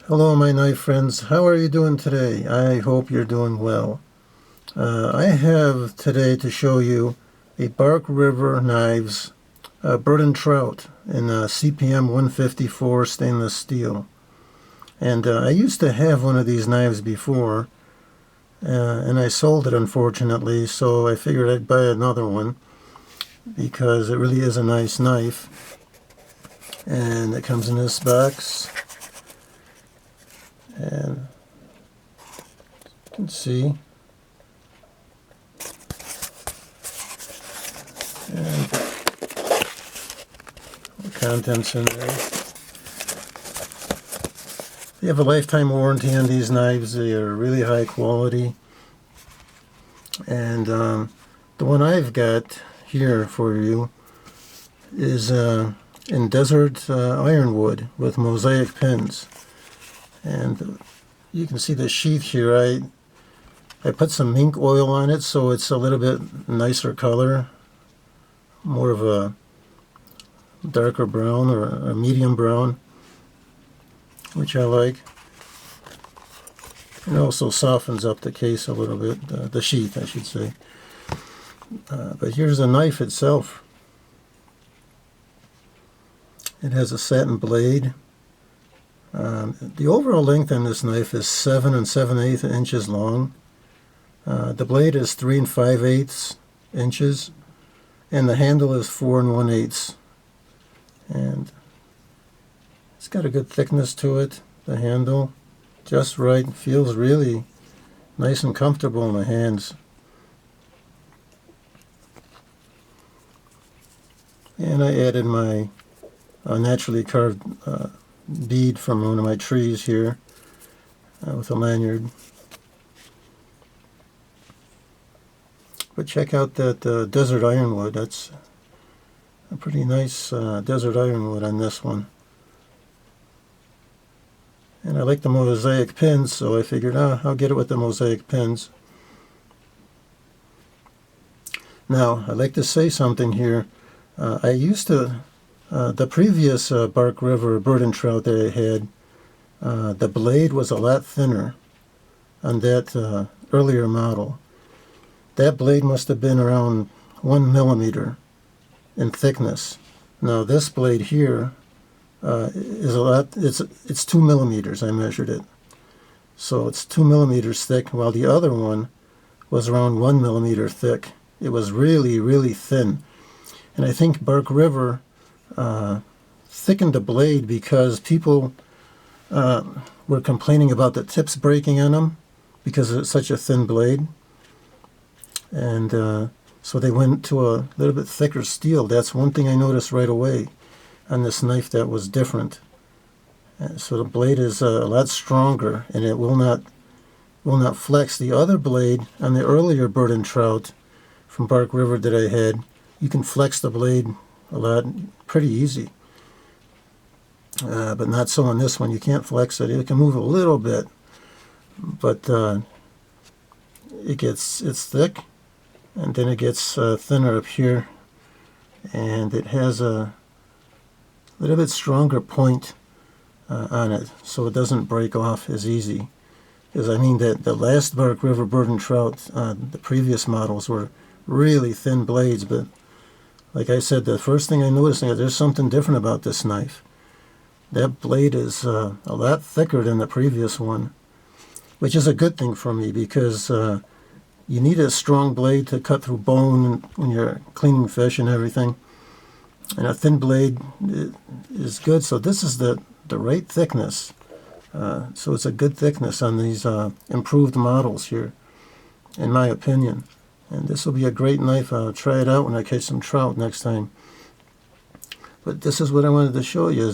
Hello, my knife friends. How are you doing today? I hope you're doing well. I have today to show you a Bark River Knives bird and trout in CPM154 stainless steel. And I used to have one of these knives before, and I sold it unfortunately, so I figured I'd buy another one because it really is a nice knife. And it comes in this box. And you can see, and the contents in there. They have a lifetime warranty on these knives. They are really high quality. And the one I've got here for you is in Desert Ironwood with mosaic pins. And you can see the sheath here. I put some mink oil on it so it's a little bit nicer color, more of a darker brown or a medium brown, which I like. It also softens up the case a little bit, the sheath I should say. But here's the knife itself. It has a satin blade. The overall length on this knife is 7 7/8 inches long. The blade is 3 5/8 inches, and the handle is 4 1/8. And it's got a good thickness to it. The handle, just right, feels really nice and comfortable in the hands. And I added my naturally carved bead from one of my trees here with a lanyard. But check out that Desert Ironwood. That's a pretty nice Desert Ironwood on this one. And I like the mosaic pins, so I figured I'll get it with the mosaic pins. Now, I'd like to say something here. I used to the previous Bark River bird and trout that I had, the blade was a lot thinner on that earlier model. That blade must have been around 1 millimeter in thickness. Now this blade here is a lot, it's 2 millimeters, I measured it. So it's 2 millimeters thick, while the other one was around 1 millimeter thick. It was really, really thin. And I think Bark River thickened the blade because people were complaining about the tips breaking on them because it's such a thin blade. And so they went to a little bit thicker steel. That's one thing I noticed right away on this knife that was different. And so the blade is a lot stronger, and it will not flex. The other blade on the earlier bird and trout from Bark River that I had, you can flex the blade a lot, pretty easy. But not so on this one. You can't flex it. It can move a little bit, but it's thick, and then it gets thinner up here, and it has a little bit stronger point on it, so it doesn't break off as easy. Because I mean that the last Bark River bird and trout, the previous models were really thin blades, but like I said, the first thing I noticed is there's something different about this knife. That blade is a lot thicker than the previous one, which is a good thing for me because you need a strong blade to cut through bone when you're cleaning fish and everything. And a thin blade is good, so this is the right thickness. So it's a good thickness on these improved models here, in my opinion. And this will be a great knife. I'll try it out when I catch some trout next time. But this is what I wanted to show you.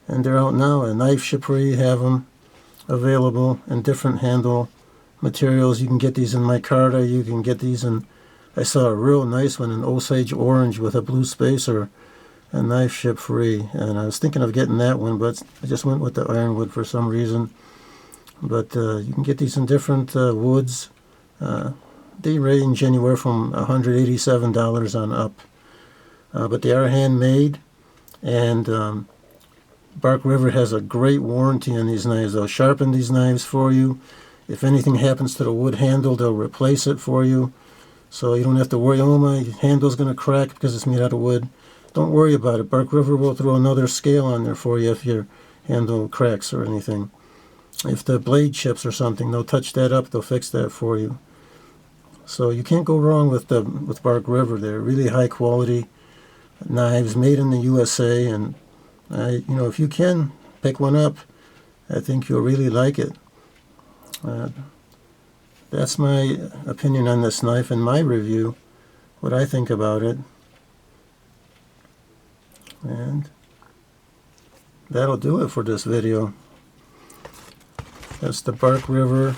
And they're out now. A Knife Shippery have them available in different handle materials. You can get these in micarta. You can get these in, I saw a real nice one in Osage orange with a blue spacer, a Knife Shippery. And I was thinking of getting that one, but I just went with the ironwood for some reason. But you can get these in different woods. They range anywhere from $187 on up. But they are handmade, and Bark River has a great warranty on these knives. They'll sharpen these knives for you. If anything happens to the wood handle, they'll replace it for you. So you don't have to worry, oh, my handle's going to crack because it's made out of wood. Don't worry about it. Bark River will throw another scale on there for you if your handle cracks or anything. If the blade chips or something, they'll touch that up. They'll fix that for you. So you can't go wrong with Bark River. They're really high quality knives made in the USA, and if you can pick one up, I think you'll really like it. That's my opinion on this knife and my review, what I think about it. And that'll do it for this video. That's the Bark River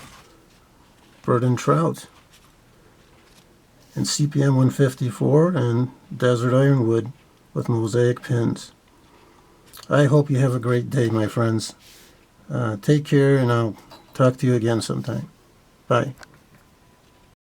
Bird and Trout in CPM154 and Desert Ironwood with mosaic pins. I hope you have a great day, my friends. Take care, and I'll talk to you again sometime. Bye.